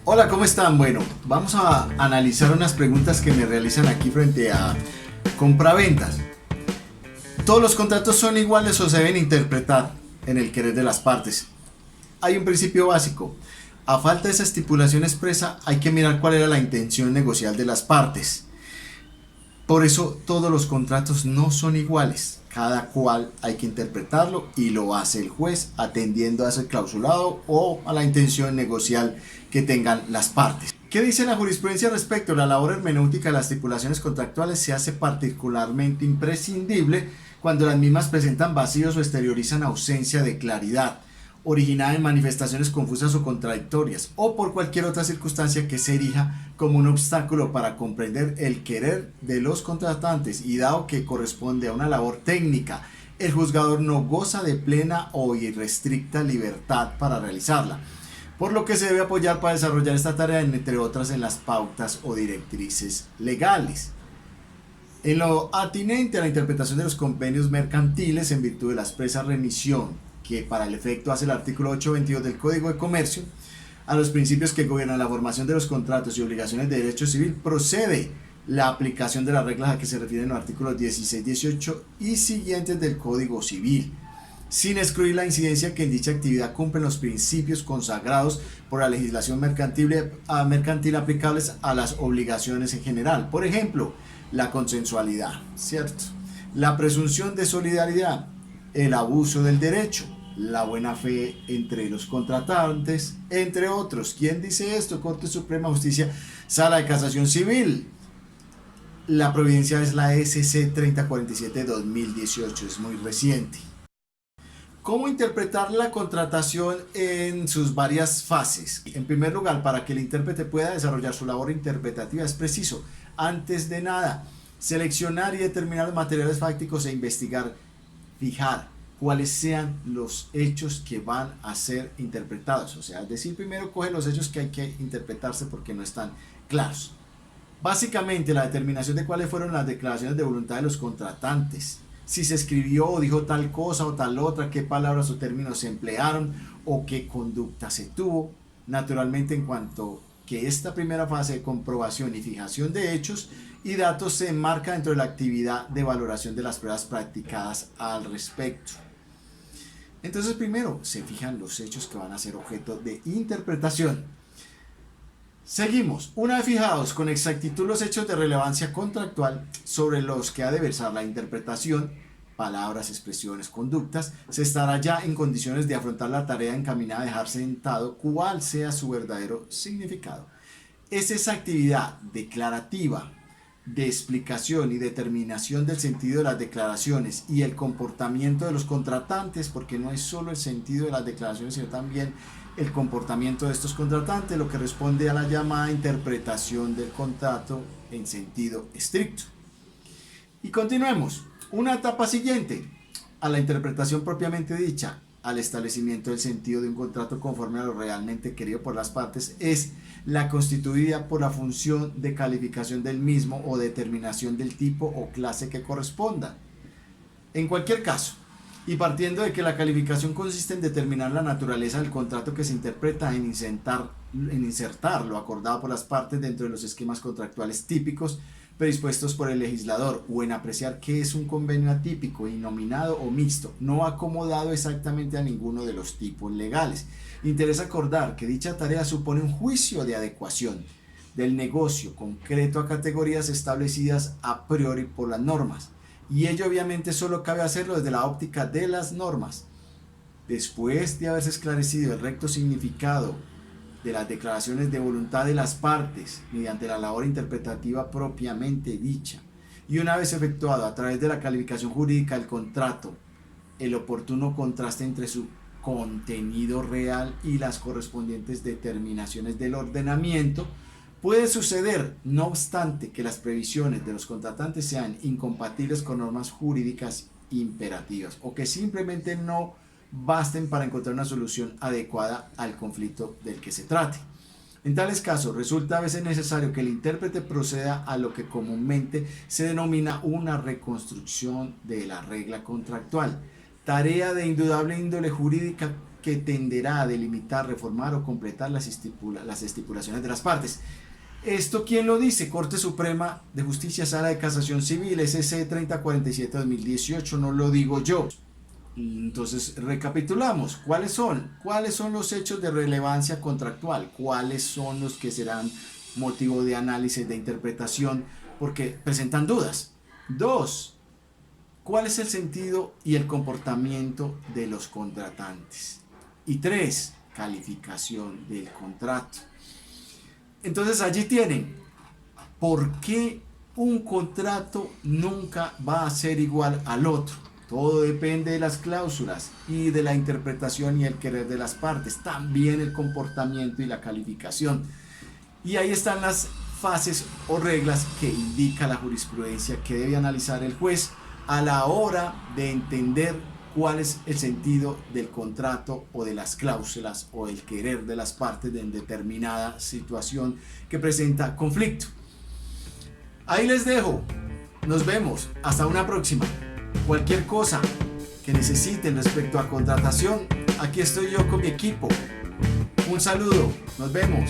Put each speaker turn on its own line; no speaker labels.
Hola, ¿cómo están? Bueno, vamos a analizar unas preguntas que me realizan aquí frente a compraventas. ¿Todos los contratos son iguales o se deben interpretar en el querer de las partes? Hay un principio básico. A falta de esa estipulación expresa, hay que mirar cuál era la intención negocial de las partes. Por eso todos los contratos no son iguales. Cada cual hay que interpretarlo y lo hace el juez atendiendo a ese clausulado o a la intención negocial que tengan las partes. ¿Qué dice la jurisprudencia respecto? La labor hermenéutica de las estipulaciones contractuales se hace particularmente imprescindible cuando las mismas presentan vacíos o exteriorizan ausencia de claridad, originada en manifestaciones confusas o contradictorias, o por cualquier otra circunstancia que se erija como un obstáculo para comprender el querer de los contratantes, y dado que corresponde a una labor técnica, el juzgador no goza de plena o irrestricta libertad para realizarla, por lo que se debe apoyar para desarrollar esta tarea, entre otras, en las pautas o directrices legales. En lo atinente a la interpretación de los convenios mercantiles, en virtud de la expresa remisión que para el efecto hace el artículo 822 del Código de Comercio, a los principios que gobiernan la formación de los contratos y obligaciones de derecho civil, procede la aplicación de las reglas a que se refieren los artículos 16, 18 y siguientes del Código Civil, sin excluir la incidencia que en dicha actividad cumplen los principios consagrados por la legislación mercantil aplicables a las obligaciones en general. Por ejemplo, la consensualidad, ¿cierto?, la presunción de solidaridad, el abuso del derecho, la buena fe entre los contratantes, entre otros. ¿Quién dice esto? Corte Suprema de Justicia, Sala de Casación Civil. La providencia es la SC 3047-2018, es muy reciente. ¿Cómo interpretar la contratación en sus varias fases? En primer lugar, para que el intérprete pueda desarrollar su labor interpretativa es preciso, antes de nada, seleccionar y determinar los materiales fácticos e investigar, fijar cuáles sean los hechos que van a ser interpretados. O sea, es decir, primero coge los hechos que hay que interpretarse porque no están claros. Básicamente, la determinación de cuáles fueron las declaraciones de voluntad de los contratantes, si se escribió o dijo tal cosa o tal otra, qué palabras o términos se emplearon o qué conducta se tuvo. Naturalmente, en cuanto que esta primera fase de comprobación y fijación de hechos y datos se enmarca dentro de la actividad de valoración de las pruebas practicadas al respecto. Entonces, primero se fijan los hechos que van a ser objeto de interpretación. Seguimos. Una vez fijados con exactitud los hechos de relevancia contractual sobre los que ha de versar la interpretación, palabras, expresiones, conductas, se estará ya en condiciones de afrontar la tarea encaminada a dejar sentado cuál sea su verdadero significado. Es esa actividad declarativa, de explicación y determinación del sentido de las declaraciones y el comportamiento de los contratantes, porque no es solo el sentido de las declaraciones, sino también el comportamiento de estos contratantes, lo que responde a la llamada interpretación del contrato en sentido estricto. Y continuemos. Una etapa siguiente a la interpretación propiamente dicha, al establecimiento del sentido de un contrato conforme a lo realmente querido por las partes, es la constituida por la función de calificación del mismo o determinación del tipo o clase que corresponda. En cualquier caso, y partiendo de que la calificación consiste en determinar la naturaleza del contrato que se interpreta, en insertar lo acordado por las partes dentro de los esquemas contractuales típicos predispuestos por el legislador, o en apreciar qué es un convenio atípico, innominado o mixto, no acomodado exactamente a ninguno de los tipos legales. Interesa acordar que dicha tarea supone un juicio de adecuación del negocio concreto a categorías establecidas a priori por las normas, y ello obviamente solo cabe hacerlo desde la óptica de las normas. Después de haberse esclarecido el recto significado de las declaraciones de voluntad de las partes mediante la labor interpretativa propiamente dicha, y una vez efectuado a través de la calificación jurídica del contrato el oportuno contraste entre su contenido real y las correspondientes determinaciones del ordenamiento, puede suceder, no obstante, que las previsiones de los contratantes sean incompatibles con normas jurídicas imperativas o que simplemente no basten para encontrar una solución adecuada al conflicto del que se trate. En tales casos, resulta a veces necesario que el intérprete proceda a lo que comúnmente se denomina una reconstrucción de la regla contractual, tarea de indudable índole jurídica que tenderá a delimitar, reformar o completar las estipulaciones de las partes. ¿Esto quién lo dice? Corte Suprema de Justicia, Sala de Casación Civil, SC 3047-2018, no lo digo yo. Entonces recapitulamos, ¿cuáles son? ¿Cuáles son los hechos de relevancia contractual? ¿Cuáles son los que serán motivo de análisis, de interpretación? Porque presentan dudas. 2. ¿Cuál es el sentido y el comportamiento de los contratantes? Y 3. Calificación del contrato. Entonces allí tienen, ¿por qué un contrato nunca va a ser igual al otro? Todo depende de las cláusulas y de la interpretación y el querer de las partes, también el comportamiento y la calificación. Y ahí están las fases o reglas que indica la jurisprudencia que debe analizar el juez a la hora de entender cuál es el sentido del contrato o de las cláusulas o el querer de las partes en determinada situación que presenta conflicto. Ahí les dejo. Nos vemos. Hasta una próxima. Cualquier cosa que necesiten respecto a contratación, aquí estoy yo con mi equipo. Un saludo. Nos vemos.